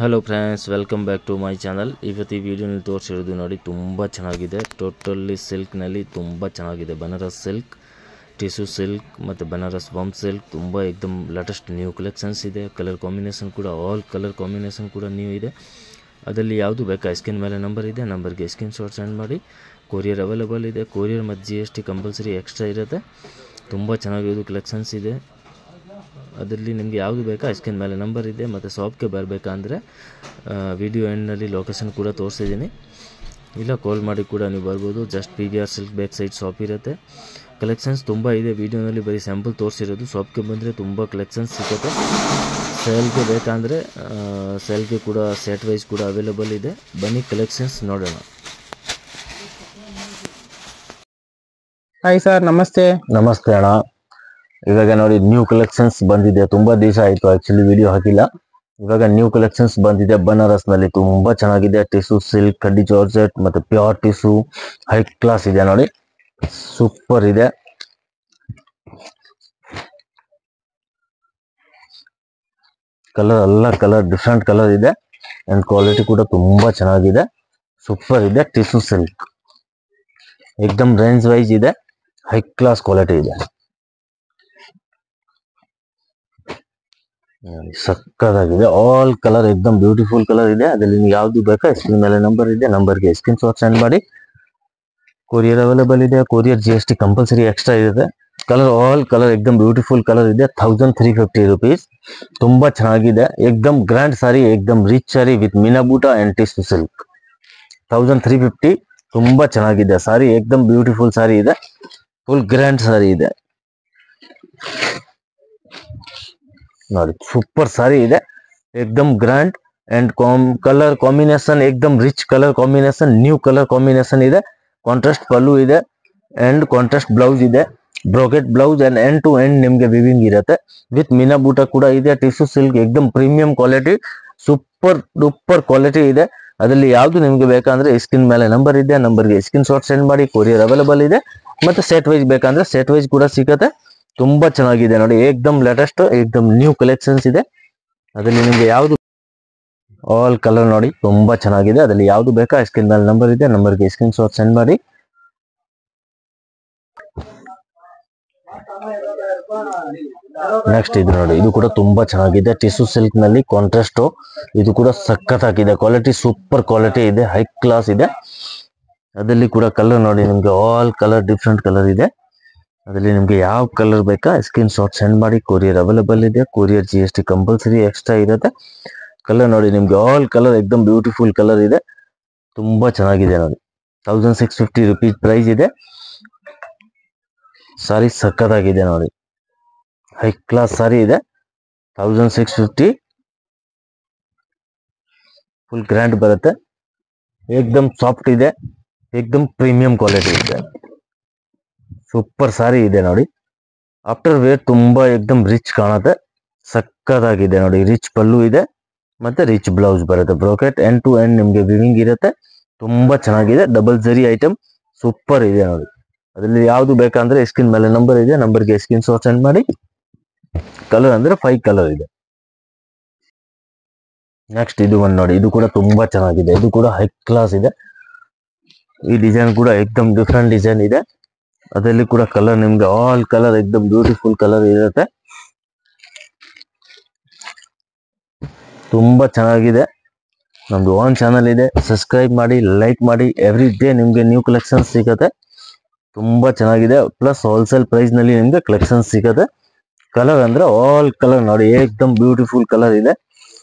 Hello friends, welcome back to my channel. ಇವತ್ತು ಈ ವಿಡಿಯೋನಲ್ಲಿ ತೋರಿಸಿರೋದು ನೋಡಿ, ತುಂಬ ಚೆನ್ನಾಗಿದೆ. ಟೋಟಲಿ ಸಿಲ್ಕ್ನಲ್ಲಿ ತುಂಬ ಚೆನ್ನಾಗಿದೆ. ಬನಾರಸ್ ಸಿಲ್ಕ್, ಟಿಶ್ಯೂ ಸಿಲ್ಕ್ ಮತ್ತು ಬನಾರಸ್ ಬಾಂಬ್ ಸಿಲ್ಕ್ ತುಂಬ ಏಕ್ದಮ್ ಲೇಟೆಸ್ಟ್ ನ್ಯೂ ಕಲೆಕ್ಷನ್ಸ್ ಇದೆ. ಕಲರ್ ಕಾಂಬಿನೇಷನ್ ಕೂಡ ಆಲ್ ಕಲರ್ ಕಾಂಬಿನೇಷನ್ ಕೂಡ ನ್ಯೂ ಇದೆ. ಅದರಲ್ಲಿ ಯಾವುದು ಬೇಕಾ ಸ್ಕ್ರೀನ್ ಮೇಲೆ ನಂಬರ್ ಇದೆ, ನಂಬರ್ಗೆ ಸ್ಕ್ರೀನ್ ಶಾಟ್ ಸೆಂಡ್ ಮಾಡಿ. ಕೊರಿಯರ್ ಅವೈಲೇಬಲ್ ಇದೆ. ಕೊರಿಯರ್ ಮತ್ತು GST ಕಂಪಲ್ಸರಿ ಎಕ್ಸ್ಟ್ರಾ ಇರುತ್ತೆ. ತುಂಬ ಚೆನ್ನಾಗಿರೋದು ಕಲೆಕ್ಷನ್ಸ್ ಇದೆ. ಅದರಲ್ಲಿ ನಿಮಗೆ ಯಾವುದು ಬೇಕಾ ಸ್ಕ್ರೀನ್ ಮೇಲೆ ನಂಬರ್ ಇದೆ. ಮತ್ತು ಶಾಪ್ಗೆ ಬರಬೇಕಂದ್ರೆ ವಿಡಿಯೋ ಎಂಡ್ನಲ್ಲಿ ಲೊಕೇಶನ್ ಕೂಡ ತೋರಿಸಿದ್ದೀನಿ. ಇಲ್ಲ ಕಾಲ್ ಮಾಡಿ ಕೂಡ ನೀವು ಬರ್ಬೋದು. Just PVR silk back side shop ಇರುತ್ತೆ. ಕಲೆಕ್ಷನ್ಸ್ ತುಂಬ ಇದೆ. ವಿಡಿಯೋನಲ್ಲಿ ಬರೀ ಸ್ಯಾಂಪಲ್ ತೋರಿಸಿರೋದು. ಶಾಪ್ಗೆ ಬಂದರೆ ತುಂಬ ಕಲೆಕ್ಷನ್ಸ್ ಸಿಗುತ್ತೆ. ಸೇಲ್ಗೆ ಬೇಕಂದರೆ ಸೇಲ್ಗೆ ಕೂಡ ಸೆಟ್ ವೈಸ್ ಕೂಡ ಅವೈಲೇಬಲ್ ಇದೆ. ಬನ್ನಿ ಕಲೆಕ್ಷನ್ಸ್ ನೋಡೋಣ. ಹಾಯ್ ಸರ್, ನಮಸ್ತೆ. ನಮಸ್ತೆ ಅಣ್ಣ. ಇವಾಗ ನೋಡಿ ನ್ಯೂ ಕಲೆಕ್ಷನ್ಸ್ ಬಂದಿದೆ. ತುಂಬಾ ದಿವಸ ಆಯ್ತು ಆಕ್ಚುಲಿ ವಿಡಿಯೋ ಹಾಕಿಲ್ಲ. ಇವಾಗ ನ್ಯೂ ಕಲೆಕ್ಷನ್ಸ್ ಬಂದಿದೆ. ಬನಾರಸ್ ನಲ್ಲಿ ತುಂಬಾ ಚೆನ್ನಾಗಿದೆ. ಟಿಶ್ಯೂ ಸಿಲ್ಕ್, ಕಡ್ಡಿ ಜಾರ್ಜೆಟ್ ಮತ್ತೆ ಪ್ಯೂರ್ ಟಿಶ್ಯೂ ಹೈ ಕ್ಲಾಸ್ ಇದೆ ನೋಡಿ. ಸೂಪರ್ ಇದೆ. ಕಲರ್ ಎಲ್ಲ ಕಲರ್ ಡಿಫ್ರೆಂಟ್ ಕಲರ್ ಇದೆ. ಅಂಡ್ ಕ್ವಾಲಿಟಿ ಕೂಡ ತುಂಬಾ ಚೆನ್ನಾಗಿದೆ. ಸೂಪರ್ ಇದೆ. ಟಿಶ್ಯೂ ಸಿಲ್ಕ್ ಏಕ್ದಮ್ ರೇಂಜ್ ವೈಸ್ ಇದೆ. ಹೈ ಕ್ಲಾಸ್ ಕ್ವಾಲಿಟಿ ಇದೆ. ಸಕ್ಕತ್ತಾಗಿದೆ. ಆಲ್ ಕಲರ್ ಏಕ್ದಮ್ ಬ್ಯೂಟಿಫುಲ್ ಕಲರ್ ಇದೆ. ಅದರಲ್ಲಿ ನಿಮ್ಗೆ ಯಾವ್ದು ಬೇಕಾ ಸ್ಕ್ರೀನ್ ಮೇಲೆ ನಂಬರ್ ಇದೆ, ನಂಬರ್ಗೆ ಸ್ಕ್ರೀನ್ ಶಾಟ್ ಸೆಂಡ್ ಮಾಡಿ. ಕೊರಿಯರ್ ಅವೈಲೇಬಲ್ ಇದೆ. ಕೊರಿಯರ್ GST ಕಂಪಲ್ಸರಿ ಎಕ್ಸ್ಟ್ರಾ ಇದೆ. ಕಲರ್ ಆಲ್ ಕಲರ್ ಏಕ್ದಮ್ ಬ್ಯೂಟಿಫುಲ್ ಕಲರ್ ಇದೆ. 1350 rupees. ತುಂಬಾ ಚೆನ್ನಾಗಿದೆ. ಏಕ್ದಮ್ ಗ್ರ್ಯಾಂಡ್ ಸಾರಿ, ಏಕ್ದಮ್ ರಿಚ್ ಸಾರಿ ವಿತ್ ಮಿನಾಬೂಟ ಅಂಡ್ ಟಿಶ್ಯೂ ಸಿಲ್ಕ್. 1350. ತುಂಬಾ ಚೆನ್ನಾಗಿದೆ ಸಾರಿ. ಏಕ್ದಮ್ ಬ್ಯೂಟಿಫುಲ್ ಸಾರಿ ಇದೆ. ಫುಲ್ ಗ್ರ್ಯಾಂಡ್ ಸಾರಿ ಇದೆ ನೋಡಿ. ಸೂಪರ್ ಸಾರಿ ಇದೆ. ಏಕ್ದಮ್ ಗ್ರ್ಯಾಂಡ್ ಅಂಡ್ ಕಲರ್ ಕಾಂಬಿನೇಷನ್ ಏಕ್ದಮ್ rich colour combination, new colour combination ಇದೆ. ಕಾಂಟ್ರಾಸ್ಟ್ ಪಲ್ಲು ಇದೆ ಅಂಡ್ ಕಾಂಟ್ರಾಸ್ಟ್ ಬ್ಲೌಸ್ ಇದೆ. Brocade blouse and end to end ನಿಮ್ಗೆ ವಿವಿಂಗ್ ಇರುತ್ತೆ. ವಿತ್ ಮೀನಾ ಬೂಟ ಕೂಡ ಇದೆ. ಟಿಶ್ಯೂ ಸಿಲ್ಕ್ ಏಕ್ದಮ್ premium quality, super duper quality ಇದೆ. ಅದರಲ್ಲಿ ಯಾವ್ದು ನಿಮ್ಗೆ ಬೇಕಂದ್ರೆ ಸ್ಕ್ರೀನ್ ಮೇಲೆ ನಂಬರ್ ಇದೆ, ನಂಬರ್ಗೆ ಸ್ಕ್ರೀನ್ ಶಾಟ್ ಸೆಂಡ್ ಮಾಡಿ. ಕೊರಿಯರ್ ಅವೈಲೇಬಲ್ ಇದೆ. ಮತ್ತೆ ಸೆಟ್ ವೈಸ್ ಬೇಕಂದ್ರೆ ಸೆಟ್ ವೈಸ್ ಕೂಡ ಸಿಗುತ್ತೆ. ತುಂಬಾ ಚೆನ್ನಾಗಿದೆ ನೋಡಿ. ಏಕ್ದಮ್ ಲೇಟೆಸ್ಟ್, ಏಕ್ದಮ್ ನ್ಯೂ ಕಲೆಕ್ಷನ್ಸ್ ಇದೆ. ಅದರಲ್ಲಿ ನಿಮ್ಗೆ ಯಾವ್ದು ಆಲ್ ಕಲರ್ ನೋಡಿ ತುಂಬಾ ಚೆನ್ನಾಗಿದೆ. ಅದರಲ್ಲಿ ಯಾವ್ದು ಬೇಕಾ ಸ್ಕ್ರೀನ್ ಮೇಲೆ ನಂಬರ್ ಇದೆ, ನಂಬರ್ಗೆ ಸ್ಕ್ರೀನ್ ಶಾಟ್ ಸೆಂಡ್ ಮಾಡಿ. ನೆಕ್ಸ್ಟ್ ಇದು ನೋಡಿ, ಇದು ಕೂಡ ತುಂಬಾ ಚೆನ್ನಾಗಿದೆ. ಟಿಶ್ಯೂ ಸಿಲ್ಕ್ ನಲ್ಲಿ ಕಾಂಟ್ರಾಸ್ಟ್. ಇದು ಕೂಡ ಸಖತ್ತಾಗಿದೆ. ಕ್ವಾಲಿಟಿ ಸೂಪರ್ ಕ್ವಾಲಿಟಿ ಇದೆ. ಹೈ ಕ್ಲಾಸ್ ಇದೆ. ಅದರಲ್ಲಿ ಕೂಡ ಕಲರ್ ನೋಡಿ ನಿಮ್ಗೆ ಆಲ್ ಕಲರ್ ಡಿಫ್ರೆಂಟ್ ಕಲರ್ ಇದೆ. ಅದರಲ್ಲಿ ನಿಮ್ಗೆ ಯಾವ ಕಲರ್ ಬೇಕಾ ಸ್ಕ್ರೀನ್ ಶಾಟ್ ಸೆಂಡ್ ಮಾಡಿ. ಕೊರಿಯರ್ ಅವೈಲೇಬಲ್ ಇದೆ. ಕೊರಿಯರ್ GST ಕಂಪಲ್ಸರಿ ಎಕ್ಸ್ಟ್ರಾ ಇರುತ್ತೆ. ಕಲರ್ ನೋಡಿ ನಿಮ್ಗೆ ಆಲ್ ಕಲರ್ ಏಕ್ದಮ್ ಬ್ಯೂಟಿಫುಲ್ ಕಲರ್ ಇದೆ. ತುಂಬಾ ಚೆನ್ನಾಗಿದೆ ನೋಡಿ. 1650 rupees ಪ್ರೈಸ್ ಇದೆ. ಸಾರಿ ಸಕ್ಕತ್ತಾಗಿದೆ ನೋಡಿ. ಹೈ ಕ್ಲಾಸ್ ಸಾರಿ ಇದೆ. 1650. ಫುಲ್ ಗ್ರ್ಯಾಂಡ್ ಬರುತ್ತೆ. ಏಕ್ದಮ್ ಸಾಫ್ಟ್ ಇದೆ. ಏಕ್ದಮ್ ಪ್ರೀಮಿಯಂ ಕ್ವಾಲಿಟಿ ಇದೆ. ಸೂಪರ್ ಸಾರಿ ಇದೆ ನೋಡಿ. ಆಫ್ಟರ್ ವೇರ್ ತುಂಬಾ ಏಕ್ದಮ್ ರಿಚ್ ಕಾಣುತ್ತೆ. ಸಕ್ಕತ್ತಾಗಿದೆ ನೋಡಿ. ರಿಚ್ ಪಲ್ಲು ಇದೆ ಮತ್ತೆ ರಿಚ್ ಬ್ಲೌಸ್ ಬರುತ್ತೆ. ಬ್ರೋಕೆಟ್ ಎಂಡ್ ಟು ಎಂಡ್ ನಿಮ್ಗೆ ವಿವಿಂಗ್ ಇರುತ್ತೆ. ತುಂಬಾ ಚೆನ್ನಾಗಿದೆ. ಡಬಲ್ ಜರಿ ಐಟಮ್ ಸೂಪರ್ ಇದೆ ನೋಡಿ. ಅದರಲ್ಲಿ ಯಾವ್ದು ಬೇಕಂದ್ರೆ ಸ್ಕ್ರೀನ್ ಮೇಲೆ ನಂಬರ್ ಇದೆ, ನಂಬರ್ಗೆ ಸ್ಕ್ರೀನ್ ಶಾಟ್ ಸೆಂಡ್ ಮಾಡಿ. ಕಲರ್ ಅಂದ್ರೆ 5 ಕಲರ್ ಇದೆ. ನೆಕ್ಸ್ಟ್ ಇದು ಒಂದು ನೋಡಿ. ಇದು ಕೂಡ ತುಂಬಾ ಚೆನ್ನಾಗಿದೆ. ಇದು ಕೂಡ ಹೈ ಕ್ಲಾಸ್ ಇದೆ. ಈ ಡಿಸೈನ್ ಕೂಡ ಏಕ್ದಮ್ ಡಿಫ್ರೆಂಟ್ ಡಿಸೈನ್ ಇದೆ. ಅದರಲ್ಲಿ ಕೂಡ ಕಲರ್ ನಿಮ್ಗೆ ಆಲ್ ಕಲರ್ ಏಕ್ದಮ್ ಬ್ಯೂಟಿಫುಲ್ ಕಲರ್ ಇರುತ್ತೆ. ತುಂಬಾ ಚೆನ್ನಾಗಿದೆ. ನಮ್ದು ಓನ್ ಚಾನಲ್ ಇದೆ. ಸಬ್ಸ್ಕ್ರೈಬ್ ಮಾಡಿ, ಲೈಕ್ ಮಾಡಿ. ಎವ್ರಿ ಡೇ ನಿಮ್ಗೆ ನ್ಯೂ ಕಲೆಕ್ಷನ್ಸ್ ಸಿಗುತ್ತೆ. ತುಂಬಾ ಚೆನ್ನಾಗಿದೆ. ಪ್ಲಸ್ ಹೋಲ್ಸೇಲ್ ಪ್ರೈಸ್ ನಲ್ಲಿ ನಿಮ್ಗೆ ಕಲೆಕ್ಷನ್ಸ್ ಸಿಗುತ್ತೆ. ಕಲರ್ ಅಂದ್ರೆ ಆಲ್ ಕಲರ್ ನೋಡಿ. ಏಕ್ದಮ್ ಬ್ಯೂಟಿಫುಲ್ ಕಲರ್ ಇದೆ.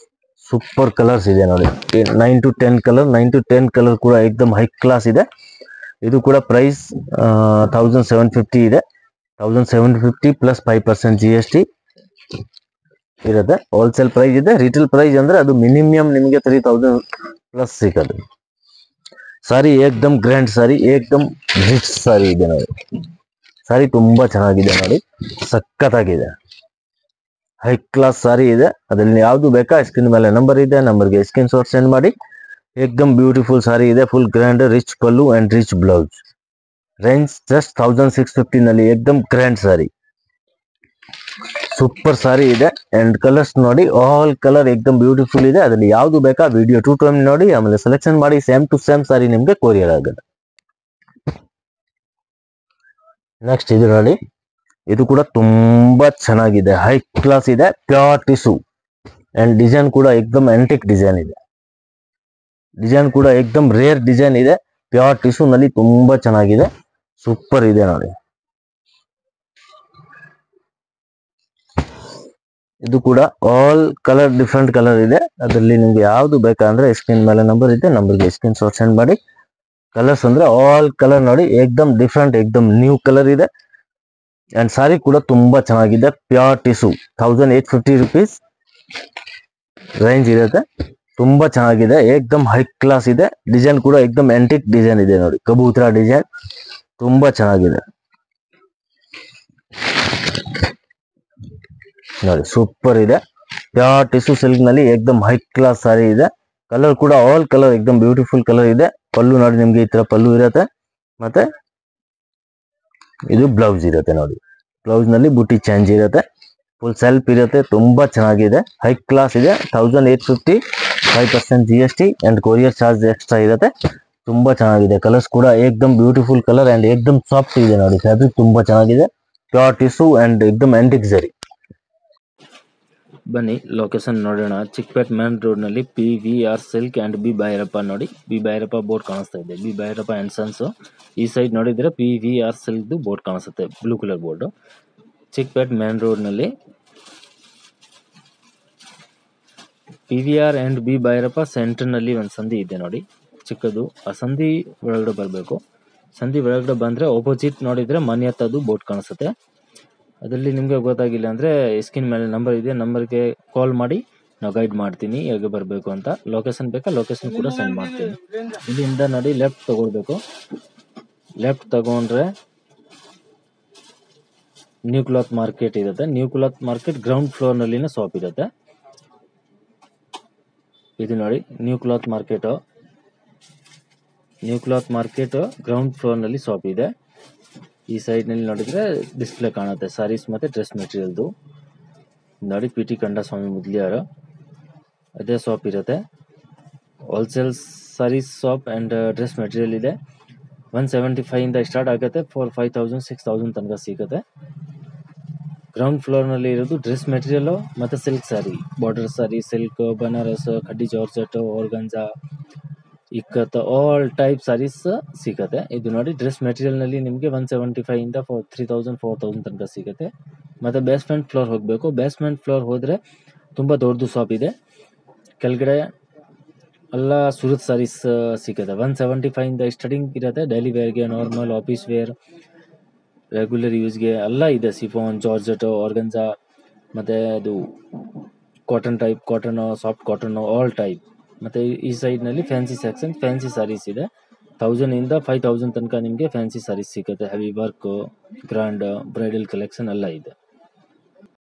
ಸೂಪರ್ ಕಲರ್ಸ್ ಇದೆ ನೋಡಿ. 9 to 10 ಕಲರ್, 9 to 10 ಕಲರ್ ಕೂಡ ಏಕ್ದಮ್ ಹೈ ಕ್ಲಾಸ್ ಇದೆ. ಇದು ಕೂಡ ಪ್ರೈಸ್ 1750 ಇದೆ. 1750 ಪ್ಲಸ್ 5% GST ಇರುತ್ತೆ. ಹೋಲ್ಸೇಲ್ ಪ್ರೈಸ್ ಇದೆ. ರಿಟೇಲ್ ಪ್ರೈಸ್ ಅಂದ್ರೆ ಅದು ಮಿನಿಮಮ್ ನಿಮಗೆ 3000 ಪ್ಲಸ್ ಸಿಗುತ್ತೆ. ಸಾರಿ ಏಕ್ದಮ್ ಗ್ರ್ಯಾಂಡ್ ಸಾರಿ, ಏಕ್ದಮ್ ರಿಚ್ ಸಾರಿ ಇದೆ ನೋಡಿ. ಸಾರಿ ತುಂಬಾ ಚೆನ್ನಾಗಿದೆ ನೋಡಿ. ಸಖತ್ತಾಗಿದೆ. ಹೈ ಕ್ಲಾಸ್ ಸಾರಿ ಇದೆ. ಅದರಲ್ಲಿ ಯಾವ್ದು ಬೇಕಾ ಸ್ಕ್ರೀನ್ ಮೇಲೆ ನಂಬರ್ ಇದೆ, ನಂಬರ್ಗೆ ಸ್ಕ್ರೀನ್ ಶಾಟ್ ಸೆಂಡ್ ಮಾಡಿ. ಏಕ್ದಮ್ ಬ್ಯೂಟಿಫುಲ್ ಸಾರಿ ಇದೆ. Full grand rich pallu and rich blouse. Range just 1650 ನಲ್ಲಿ ಏಕ್ದಮ್ ಗ್ರ್ಯಾಂಡ್ ಸಾರಿ. ಸೂಪರ್ ಸಾರಿ ಇದೆ ಅಂಡ್ ಕಲರ್ಸ್ ನೋಡಿ ಆಲ್ ಕಲರ್ ಏಕ್ದಮ್ ಬ್ಯೂಟಿಫುಲ್ ಇದೆ. ಅದರಲ್ಲಿ ಯಾವ್ದು ಬೇಕಾ ವಿಡಿಯೋ 2 ಟೈಮ್ ನೋಡಿ ಆಮೇಲೆ ಸೆಲೆಕ್ಷನ್ ಮಾಡಿ ಸೇಮ್ ಟು ಸೇಮ್ ಸಾರಿ ನಿಮ್ಗೆ ಕೊರಿಯರ್ ಆಗುತ್ತೆ. ನೆಕ್ಸ್ಟ್ ಇದು ನೋಡಿ, ಇದು ಕೂಡ ತುಂಬಾ ಚೆನ್ನಾಗಿದೆ, ಹೈ ಕ್ಲಾಸ್ ಇದೆ, ಪ್ಯೂರ್ ಟಿಶ್ಯೂ ಅಂಡ್ ಡಿಸೈನ್ ಕೂಡ ಏಕ್ದಮ್ ಆಂಟಿಕ್ ಡಿಸೈನ್ ಇದೆ. ಡಿಸೈನ್ ಕೂಡ ಏಕ್ದಮ್ ರೇರ್ ಡಿಸೈನ್ ಇದೆ, ಪ್ಯೂರ್ ಟಿಶ್ಯೂ ನಲ್ಲಿ ತುಂಬಾ ಚೆನ್ನಾಗಿದೆ, ಸೂಪರ್ ಇದೆ ನೋಡಿ. ಇದು ಕೂಡ ಆಲ್ ಕಲರ್ ಡಿಫ್ರೆಂಟ್ ಕಲರ್ ಇದೆ. ಅದರಲ್ಲಿ ನಿಮ್ಗೆ ಯಾವ್ದು ಬೇಕಂದ್ರೆ ಸ್ಕ್ರೀನ್ ಮೇಲೆ ನಂಬರ್ ಇದೆ, ನಂಬರ್ಗೆ ಸ್ಕ್ರೀನ್ ಶಾಟ್ ಸೆಂಡ್ ಮಾಡಿ. ಕಲರ್ಸ್ ಅಂದ್ರೆ ಆಲ್ ಕಲರ್ ನೋಡಿ ಏಕ್ದಮ್ ಡಿಫ್ರೆಂಟ್, ಏಕ್ದಮ್ ನ್ಯೂ ಕಲರ್ ಇದೆ ಅಂಡ್ ಸಾರಿ ಕೂಡ ತುಂಬಾ ಚೆನ್ನಾಗಿದೆ. ಪ್ಯೂರ್ ಟಿಶ್ಯೂ 1850 rupees ರೇಂಜ್ ಇರುತ್ತೆ. ತುಂಬಾ ಚೆನ್ನಾಗಿದೆ, ಏಕ್ದಮ್ ಹೈ ಕ್ಲಾಸ್ ಇದೆ. ಡಿಸೈನ್ ಕೂಡ ಏಕ್ದಮ್ ಆಂಟಿಕ್ ಡಿಸೈನ್ ಇದೆ ನೋಡಿ, ಕಬೂತರ ಡಿಸೈನ್ ತುಂಬಾ ಚೆನ್ನಾಗಿದೆ ನೋಡಿ, ಸೂಪರ್ ಇದೆ. ಪ್ಯೂರ್ ಟಿಶ್ಯೂ ಸಿಲ್ಕ್ ನಲ್ಲಿ ಏಕ್ದಮ್ ಹೈ ಕ್ಲಾಸ್ ಸಾರಿ ಇದೆ. ಕಲರ್ ಕೂಡ ಆಲ್ ಕಲರ್ ಏಕ್ದಮ್ ಬ್ಯೂಟಿಫುಲ್ ಕಲರ್ ಇದೆ. ಪಲ್ಲು ನೋಡಿ ನಿಮ್ಗೆ ಈ ತರ ಪಲ್ಲು ಇರುತ್ತೆ, ಮತ್ತೆ ಇದು ಬ್ಲೌಸ್ ಇರುತ್ತೆ ನೋಡಿ. ಬ್ಲೌಸ್ ನಲ್ಲಿ ಬುಟ್ಟಿ ಚೇಂಜ್ ಇರುತ್ತೆ, ಫುಲ್ ಸೆಲ್ಫ್ ಇರುತ್ತೆ, ತುಂಬಾ ಚೆನ್ನಾಗಿದೆ, ಹೈ ಕ್ಲಾಸ್ ಇದೆ. 1850, 5% GST and courier charge extra ಇರುತ್ತೆ. ತುಂಬಾ ಚೆನ್ನಾಗಿದೆ. ಕಲರ್ಸ್ ಕೂಡ ಏಕ್ದಮ್ ಬ್ಯೂಟಿಫುಲ್ ಕಲರ್ ಅಂಡ್ ಏಕ್ದಮ್ ಸಾಫ್ಟ್ ಇದೆ ನೋಡಿ. ಫ್ಯಾಬ್ರಿಕ್ ತುಂಬಾ ಚೆನ್ನಾಗಿದೆ, ಪ್ಯೂರ್ ಟಿಶ್ಯೂ ಅಂಡ್ ಏಕ್ದಮ್ ಆಂಟಿಕ್ ಜರಿ. ಬನ್ನಿ ಲೊಕೇಶನ್ ನೋಡೋಣ. ಚಿಕ್ಕಪೇಟ್ ಮೇನ್ ರೋಡ್ ನಲ್ಲಿ PVR silk and B Bhyrappa ನೋಡಿ, ಬಿ ಭೈರಪ್ಪ ಬೋರ್ಡ್ ಕಾಣಿಸ್ತಾ ಇದೆ, ಬಿ ಭೈರಪ್ಪ ಅಂಡ್ ಸನ್ಸ್. ಈ ಸೈಡ್ ನೋಡಿದ್ರೆ PVR ಸಿಲ್ಕ್ ಬೋರ್ಡ್ ಕಾಣಿಸುತ್ತೆ, blue colour board. Chickpet main road ನಲ್ಲಿ PVR and B Bhyrappa centre ನಲ್ಲಿ ಒಂದು ಸಂಧಿ ಇದೆ ನೋಡಿ, ಚಿಕ್ಕದು. ಆ ಸಂಧಿ ಒಳಗಡೆ ಬರಬೇಕು. ಸಂಧಿ ಒಳಗಡೆ ಬಂದ್ರೆ ಆಪೋಸಿಟ್ ನೋಡಿದ್ರೆ ಮನೆ ಹತ್ತದು ಬೋರ್ಡ್ ಕಾಣಿಸುತ್ತೆ. ಅದರಲ್ಲಿ ನಿಮ್ಗೆ ಗೊತ್ತಾಗಿಲ್ಲ ಅಂದ್ರೆ ಸ್ಕ್ರೀನ್ ಮೇಲೆ ನಂಬರ್ ಇದೆ, ನಂಬರ್ಗೆ ಕಾಲ್ ಮಾಡಿ ನಾವು ಗೈಡ್ ಮಾಡ್ತೀನಿ ಹೇಗೆ ಬರಬೇಕು ಅಂತ. ಲೊಕೇಶನ್ ಬೇಕಾ ಲೊಕೇಶನ್ ಕೂಡ ಸೆಂಡ್ ಮಾಡ್ತೀನಿ. ಇಲ್ಲಿಂದ ನೋಡಿ ಲೆಫ್ಟ್ ತಗೊಳ್ಬೇಕು. ಲೆಫ್ಟ್ ತಗೊಂಡ್ರೆ ನ್ಯೂ ಕ್ಲಾತ್ ಮಾರ್ಕೆಟ್ ಇರುತ್ತೆ. ನ್ಯೂ ಕ್ಲಾತ್ ಮಾರ್ಕೆಟ್ ಗ್ರೌಂಡ್ ಫ್ಲೋರ್ ನಲ್ಲಿನ ಶಾಪ್ ಇರುತ್ತೆ. ಇದು ನೋಡಿ new cloth market. New cloth market ground floor ನಲ್ಲಿ ಶಾಪ್ ಇದೆ. ಈ ಸೈಡ್ ನಲ್ಲಿ ನೋಡಿದ್ರೆ ಡಿಸ್ಪ್ಲೇ ಕಾಣುತ್ತೆ ಸಾರೀಸ್ ಮತ್ತೆ ಡ್ರೆಸ್ ಮೆಟೀರಿಯಲ್ದು ನೋಡಿ. PT ಕಂಡಸ್ವಾಮಿ ಮುದ್ಲಿಯಾರ ಅದೇ ಶಾಪ್ ಇರುತ್ತೆ. Wholesale sarees shop and dress material ಇದೆ. 175 ಇಂದ ಸ್ಟಾರ್ಟ್ ಆಗುತ್ತೆ, 5000 6000 ತನಕ ಸಿಗುತ್ತೆ. ಗ್ರೌಂಡ್ ಫ್ಲೋರ್ ನಲ್ಲಿ ಇರೋದು ಡ್ರೆಸ್ ಮೆಟೀರಿಯಲ್ ಮತ್ತೆ silk sari, border sari, silk, Banaras, ಖಡ್ಡಿ georgette, organza, ikat, all type saris ಸಿಗುತ್ತೆ. ಇದು ನೋಡಿ ಡ್ರೆಸ್ ಮೆಟೀರಿಯಲ್ ನಲ್ಲಿ ನಿಮಗೆ 175 ಇಂದ 3000 4000 ತನಕ ಸಿಗುತ್ತೆ. ಮತ್ತೆ ಬೇಸ್ಮೆಂಟ್ ಫ್ಲೋರ್ ಹೋಗಬೇಕು. ಬೇಸ್ಮೆಂಟ್ ಫ್ಲೋರ್ ಹೋದ್ರೆ ತುಂಬಾ ದೊಡ್ಡದು ಶಾಪ್ ಇದೆ. ಕೆಳಗಡೆ ಎಲ್ಲ ಸೂರತ್ ಸಾರೀಸ್ ಸಿಗುತ್ತೆ. 175 ಇಂದ ಸ್ಟಾರ್ಟಿಂಗ್ ಇರುತ್ತೆ. ಡೈಲಿ ವೇರ್ಗೆ, ನಾರ್ಮಲ್, ಆಫೀಸ್ ವೇರ್, ರೆಗ್ಯುಲರ್ ಯೂಸ್ಗೆ ಎಲ್ಲ ಇದೆ. ಸಿಫಾನ್, ಜಾರ್ಜೆಟ್, ಆರ್ಗಂಜಾ, ಮತ್ತೆ ಅದು cotton type, cotton, soft cotton, all type. ಮತ್ತೆ ಈ ಸೈಡ್ ನಲ್ಲಿ ಫ್ಯಾನ್ಸಿ ಸೆಕ್ಷನ್, ಫ್ಯಾನ್ಸಿ ಸಾರೀಸ್ ಇದೆ. 1000 ಇಂದ 5000 ತನಕ ನಿಮಗೆ ಫ್ಯಾನ್ಸಿ ಸಾರೀಸ್ ಸಿಗುತ್ತೆ. Heavy work, grand, bridal collection ಎಲ್ಲ ಇದೆ.